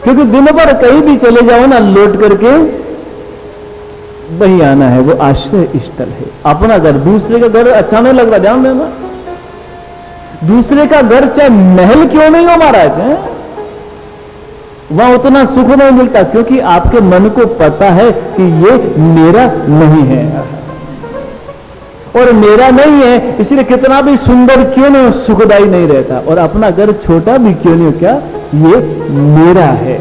क्योंकि दिन भर कहीं भी चले जाओ ना, लौट करके वही आना है, वो आश्रय स्थल है। अपना घर, दूसरे का घर अच्छा नहीं लगता, ध्यान देना। दूसरे का घर चाहे महल क्यों नहीं हो महाराज, है वहां उतना सुख नहीं मिलता, क्योंकि आपके मन को पता है कि ये मेरा नहीं है और मेरा नहीं है, इसलिए कितना भी सुंदर क्यों नहीं हो, सुखदायी नहीं रहता। और अपना घर छोटा भी क्यों नहीं हो, क्या ये मेरा है।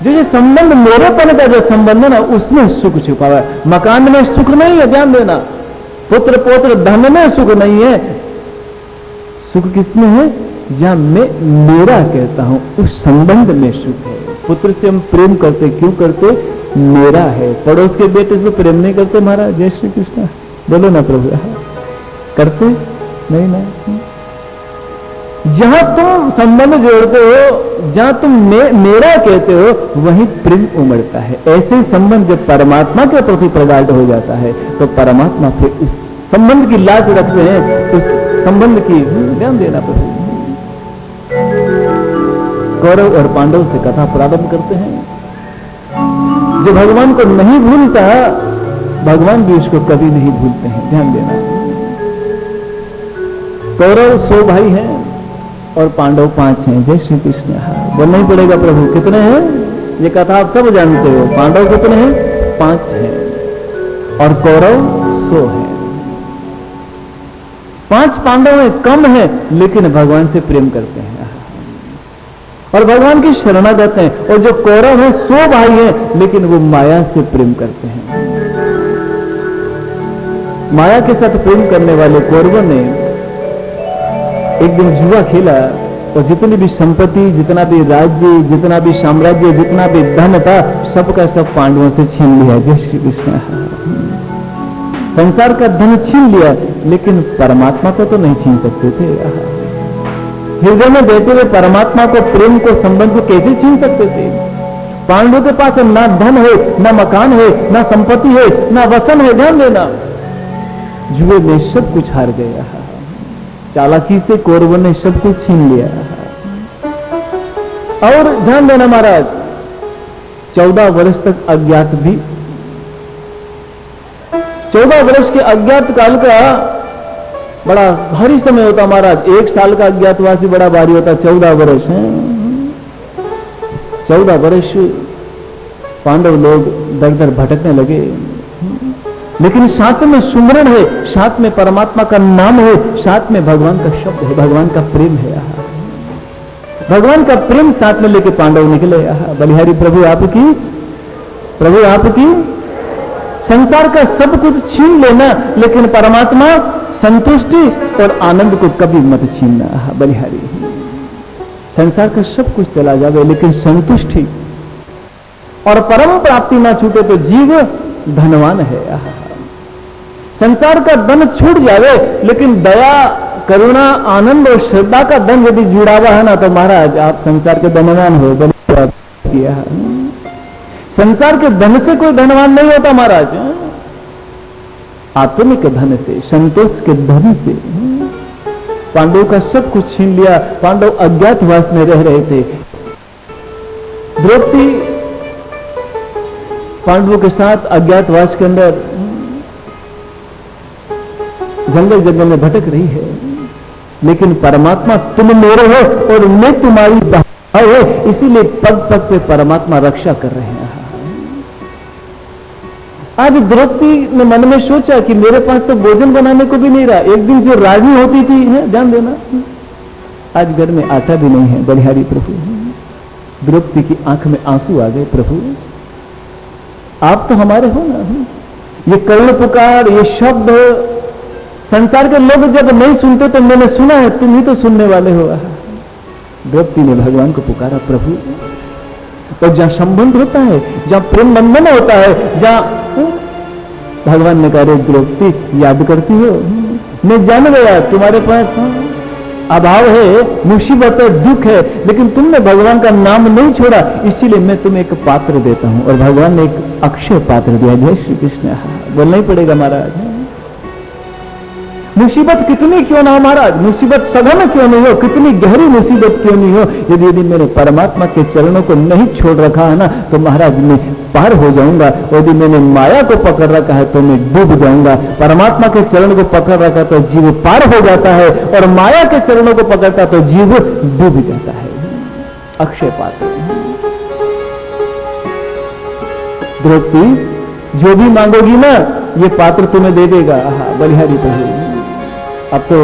जो संबंध मेरेपन का जो संबंध है ना, उसमें सुख छुपा हुआ है। मकान में सुख नहीं है, ध्यान देना। पुत्र पौत्र धन में सुख नहीं है, सुख किसमें है, जहां मैं मेरा कहता हूं, उस संबंध में सुख है। पुत्र से हम प्रेम करते, क्यों करते, मेरा है। पड़ोस के बेटे से प्रेम नहीं करते महाराज, जय श्री कृष्ण बोलो ना प्रभु, करते नहीं ना। जहां तुम संबंध जोड़ते हो, जहां तुम मेरा कहते हो, वहीं प्रेम उमड़ता है। ऐसे संबंध जब परमात्मा के प्रति प्रगाढ़ हो जाता है, तो परमात्मा फिर उस संबंध की लाज रखते हैं, उस संबंध की ध्यान देना प्रभु। कौरव और पांडव से कथा प्रारंभ करते हैं। जो भगवान को नहीं भूलता, भगवान भी उसको कभी नहीं भूलते हैं, ध्यान देना। कौरव 100 भाई हैं और पांडव 5 हैं, जय श्री कृष्ण। बोलना ही पड़ेगा प्रभु, कितने हैं ये कथा आप सब जानते हो। पांडव कितने हैं, 5 हैं और कौरव 100 हैं। 5 पांडव हैं, कम है, लेकिन भगवान से प्रेम करते हैं और भगवान की शरणागत हैं। और जो कौरव हैं 100 भाई हैं, लेकिन वो माया से प्रेम करते हैं। माया के साथ प्रेम करने वाले कौरवों ने एक दिन जुआ खेला और जितनी भी संपत्ति, जितना भी राज्य, जितना भी साम्राज्य, जितना भी धन था, सबका सब पांडवों से छीन लिया। जय श्री कृष्ण। संसार का धन छीन लिया, लेकिन परमात्मा को तो नहीं छीन सकते थे। हृदय में बैठे हुए परमात्मा को, प्रेम को, संबंध को कैसे छीन सकते थे। पांडवों के पास ना धन है, ना मकान है, ना संपत्ति है, ना वसन है, ध्यान देना। जुए में सब कुछ हार गया, चालाकी से कौरवों ने सब कुछ छीन लिया। और ध्यान देना महाराज, 14 वर्ष तक अज्ञात भी, 14 वर्ष के अज्ञात काल का बड़ा भारी समय होता महाराज। 1 साल का अज्ञातवासी बड़ा भारी होता, 14 वर्ष है। 14 वर्ष पांडव लोग दर दर भटकने लगे, लेकिन साथ में सुमरण है, साथ में परमात्मा का नाम है, साथ में भगवान का शब्द है, भगवान का प्रेम है। भगवान का प्रेम साथ में लेके पांडव निकले। बलिहारी प्रभु आपकी, प्रभु आपकी। संसार का सब कुछ छीन लेना, लेकिन परमात्मा, संतुष्टि और आनंद को कभी मत छीनना। बलिहारी, संसार का सब कुछ चला जावे, लेकिन संतुष्टि और परम प्राप्ति ना छूटे तो जीव धनवान है। संसार का धन छूट जावे, लेकिन दया, करुणा, आनंद और श्रद्धा का धन यदि जुड़ा हुआ है ना, तो महाराज आप संसार के धनवान हो। किया संसार के धन से कोई धनवान नहीं होता महाराज, आत्मिक धन से, संतोष के धन से। पांडव का सब कुछ छीन लिया। पांडव अज्ञातवास में रह रहे थे। द्रौपदी पांडवों के साथ अज्ञातवास के अंदर जंगल जंगल में भटक रही है, लेकिन परमात्मा तुम मेरे हो और मैं तुम्हारी भाई है, इसीलिए पग पग से परमात्मा रक्षा कर रहे हैं। आज द्रौपदी ने मन में सोचा कि मेरे पास तो भोजन बनाने को भी नहीं रहा। एक दिन जो रानी होती थी, है ध्यान देना, आज घर में आटा भी नहीं है। बलिहारी प्रभु, द्रौपदी की आंख में आंसू आ गए। प्रभु आप तो हमारे हो ना। ये करुण पुकार, ये शब्द संसार के लोग जब नहीं सुनते तो मैंने सुना है, तुम ही तो सुनने वाले हो। द्रौपदी ने भगवान को पुकारा, प्रभु। और जहां संबंध होता है, जहां प्रेम बंधन होता है, जहां भगवान ने कहा, द्रौपदी याद करती हो, मैं जान गया तुम्हारे पास अभाव है, मुसीबत है, दुख है, लेकिन तुमने भगवान का नाम नहीं छोड़ा, इसीलिए मैं तुम्हें एक पात्र देता हूं। और भगवान ने एक अक्षय पात्र दिया। जय श्री कृष्ण। बोलना ही पड़ेगा महाराज। मुसीबत कितनी क्यों ना हो महाराज, मुसीबत सघन क्यों नहीं हो, कितनी गहरी मुसीबत क्यों नहीं हो, यदि मैंने परमात्मा के चरणों को नहीं छोड़ रखा है ना, तो महाराज मैं पार हो जाऊंगा। यदि मैंने माया को पकड़ रखा है तो मैं डूब जाऊंगा। परमात्मा के चरण को पकड़ रखा तो जीव पार हो जाता है, और माया के चरणों को पकड़ता तो जीव डूब जाता है। अक्षय पात्र। द्रौपदी जो भी मांगोगी ना, ये पात्र तुम्हें दे देगा। बलिहारी प्रभु। अब तो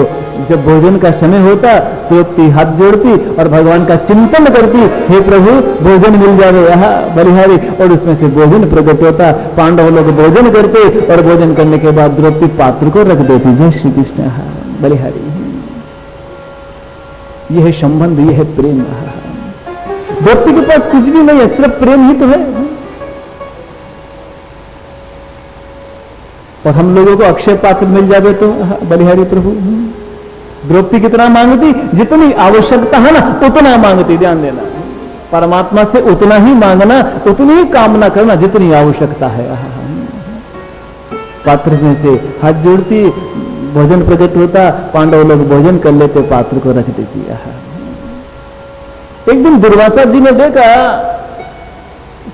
जब भोजन का समय होता, द्रौपदी हाथ जोड़ती और भगवान का चिंतन करती, हे प्रभु भोजन मिल जाए। बलिहारी, और उसमें से भोजन प्रकट होता। पांडव लोग भोजन करते, और भोजन करने के बाद द्रौपदी पात्र को रख देती। जय श्री कृष्ण। बलिहारी, यह है संबंध, यह है प्रेम। द्रौपदी के पास कुछ भी नहीं है, सिर्फ प्रेम ही तो है। और हम लोगों को अक्षय पात्र मिल जाए तो बलिहारी प्रभु। द्रौपदी कितना मांगती, जितनी आवश्यकता है ना उतना मांगती। ध्यान देना, परमात्मा से उतना ही मांगना, उतनी ही कामना करना जितनी आवश्यकता है। पात्र में से हाथ जोड़ती, भोजन प्रकट होता, पांडव लोग भोजन कर लेते, पात्र को रख देती। एक दिन दुर्वासा जी ने देखा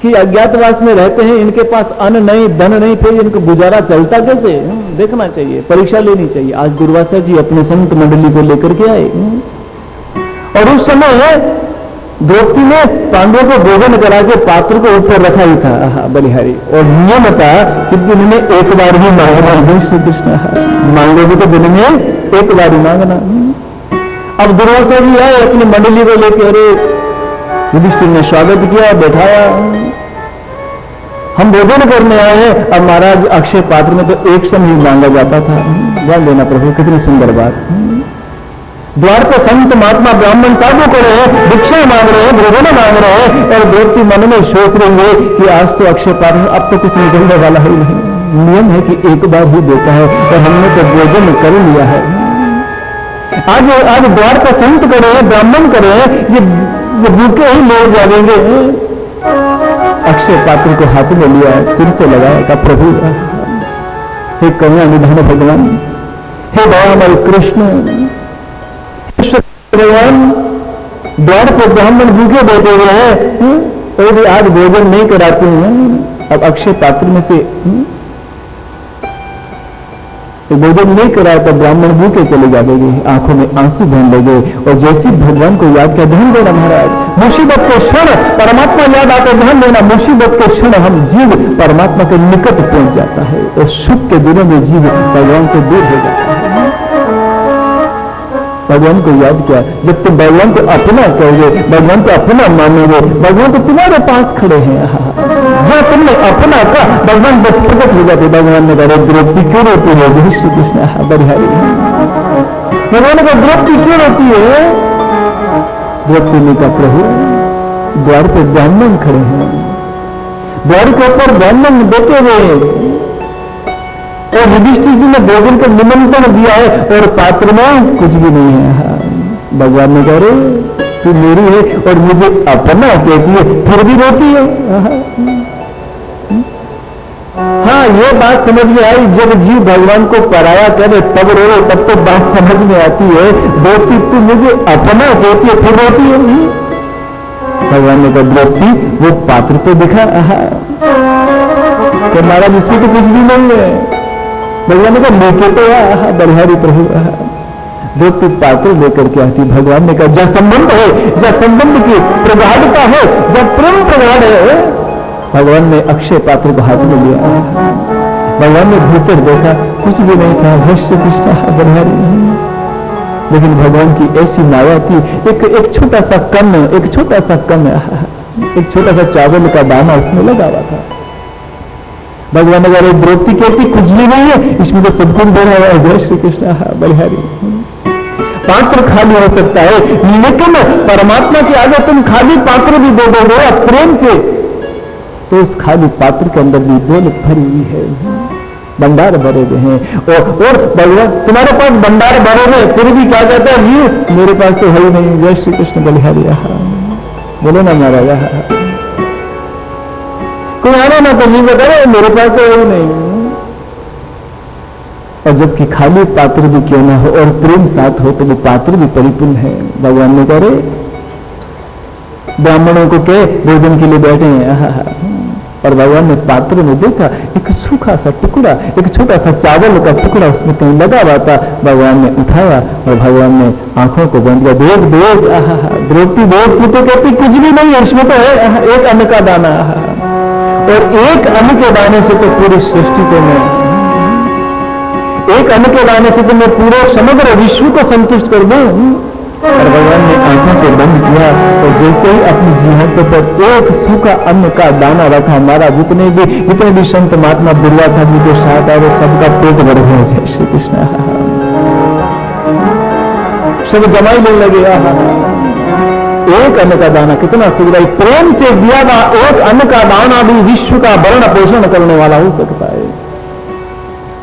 कि अज्ञातवास में रहते हैं, इनके पास अन्न नहीं, धन नहीं, फिर इनको गुजारा चलता कैसे, देखना चाहिए, परीक्षा लेनी चाहिए। आज दुर्वासा जी अपने संत मंडली को लेकर के आए, और उस समय द्रौपदी ने पांडवों को भोजन करा के पात्र को ऊपर रखा ही था। बलिहारी, और नियम था कि दिन में एक बार ही मांगना। श्री कृष्ण, मांगोगे तो दिन में एक बार ही मांगना। अब दुर्वासा जी आए अपनी मंडली को लेकर, अरे युधिष्ठिर ने स्वागत किया, बैठाया, हम भोजन करने आए हैं। अब महाराज अक्षय पात्र में तो एक समय ही मांगा जाता था। ध्यान देना प्रभु, कितनी सुंदर बात। द्वार पर संत महात्मा ब्राह्मण साधु को रहे हैं, भिक्षा मांग रहे हैं, भोजन मांग रहे हैं, और द्रौपदी मन में सोच रही है कि आज तो अक्षय पात्र, अब तो कुछ निकलने वाला ही नहीं। नियम है कि एक बार ही देता है, और हमने तो भोजन कर लिया है। आज द्वार पर संत करे हैं, ब्राह्मण करे हैं, ये भूखे ही लोग जाएंगे। अक्षय पात्र को हाथ में लिया, सिर से लगाया, का प्रभु हे करुणा निधान भगवान, हे दयामय कृष्ण, भगवान द्वार पर ब्राह्मण भूखे बैठे हुए हैं, और भी आज भोजन नहीं कराते हैं। अब अक्षय पात्र में से भोजन नहीं कराया तो ब्राह्मण भूखे चले जाएंगे, आंखों में आंसू बहने लगे। और जैसे भगवान को याद किया, ध्यान देना महाराज, मुसीबत के क्षण परमात्मा याद आता, ध्यान देना, मुसीबत के क्षण हम जीव परमात्मा के निकट पहुंच जाता है, और सुख के दिनों में जीव भगवान से दूर हो जाता है। भगवान को याद किया, जब तुम भगवान को अपना कहोगे, भगवान को अपना मानोगे, भगवान तो तुम्हारे पास खड़े हैं। जब तुमने अपना का, भगवान बस प्रकट हो जाते। भगवान ने कहा, द्रौपदी क्यों रोती है? श्री कृष्ण, बलिहारी, भगवान का द्रौपदी क्यों रोती है? द्रौपदी ने कहा, प्रभु द्वार पर ब्राह्मण खड़े हैं, द्वार के ऊपर ब्राह्मण बैठे हुए, और युधिष्ठिर जी ने भोजन का निमंत्रण दिया है, और पात्र में कुछ भी नहीं है। भगवान ने कह रहे तू मेरी है और मुझे अपना कहती है, फिर भी रोती है। हाँ, ये बात समझ में आई, जब जीव भगवान को पराया करे तब रो, तब तो बात समझ में आती है। द्रौपदी तू मुझे अपना कहती है, फिर रोती है। भगवान ने कहा, द्रौपदी वो पात्र तो दिखा। तो महाराज इसमें तो कुछ भी नहीं है। भगवान ने कहा, लेके तो बलिहारी प्रभु। द्रौपदी पात्र लेकर के आती। भगवान ने कहा, जब संबंध है, जब संबंध की प्रगाढ़ता है, जब प्रेम प्रगाढ़ है। भगवान ने अक्षय पात्र को हाथ में लिया। भगवान ने भीतर देखा, कुछ भी नहीं था। जय श्री कृष्ण, बलिहारी। लेकिन भगवान की ऐसी माया थी, एक छोटा सा कण, एक छोटा सा कण, एक छोटा सा चावल का दाना उसमें लगा हुआ था। भगवान ने कहा, द्रौपदी कहती कुछ भी नहीं है, इसमें तो सब कुछ देना है। जय श्री कृष्ण, बलिहारी। पात्र खाली हो सकता है, लेकिन परमात्मा के आगे तुम खाली पात्र भी दे दोगे प्रेम से, तो उस खाली पात्र के अंदर भी दौलत भरी हुई है, भंडार भरे हुए हैं। और भगवान तुम्हारे पास भंडार भरे हुए, फिर भी क्या कहता है, जी मेरे पास तो है ही नहीं। जय श्री कृष्ण, बलिहारी। बोलो ना महाराज, कोई आना ना तो जी बता रहे मेरे पास तो है ही नहीं। और जबकि खाली पात्र भी क्यों ना हो और प्रेम साथ हो तो वो पात्र भी परिपूर्ण है। भगवान ने कह रहे ब्राह्मणों को कहे भोजन के लिए बैठे हैं, और भगवान ने पात्र में देखा एक सूखा सा टुकड़ा, एक छोटा सा चावल का टुकड़ा उसमें कहीं लगा हुआ था। भगवान ने उठाया और भगवान ने आंखों को बंद किया। देख देख, द्रौपदी देख, तू तो कहती कुछ भी नहीं है, इसमें तो है एक अन्न का दाना, और एक अन्न के दाने से तो पूरी सृष्टि को मैं, एक अन्न के दाने से तो मैं पूरे समग्र विश्व को संतुष्ट कर दूं। और भगवान ने आंखों को बंद किया और जैसे ही अपनी जीहत पर एक सूखा अन्न का दाना रखा, हमारा जितने भी संत महात्मा दुर्गा था जी के साथ आए सबका पेट भर गया। जय श्री कृष्ण, सब जमाई लेने लगे। एक अन्न का दाना कितना सुखदाई, प्रेम से दिया हुआ एक अन्न का दाना भी विश्व का भरण पोषण करने वाला हो सकता है।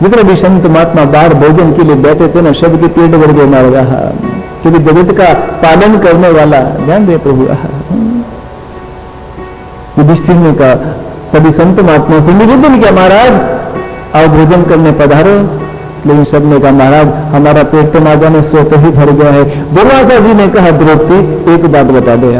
जितने भी संत महात्मा बाहर भोजन के लिए बैठे थे ना, सबके पेट भर गए मर रहा, क्योंकि जगत का पालन करने वाला, ध्यान दे प्रभु। युधिष्ठिर ने कहा सभी संत महात्माओं से निवेदन किया, महाराज आओ भोजन करने पधारो, लेकिन सबने कहा महाराज हमारा पेट तो ना जाने से तो ही भर गया है। दुर्वासा जी ने कहा द्रौपदी एक बात बता दे,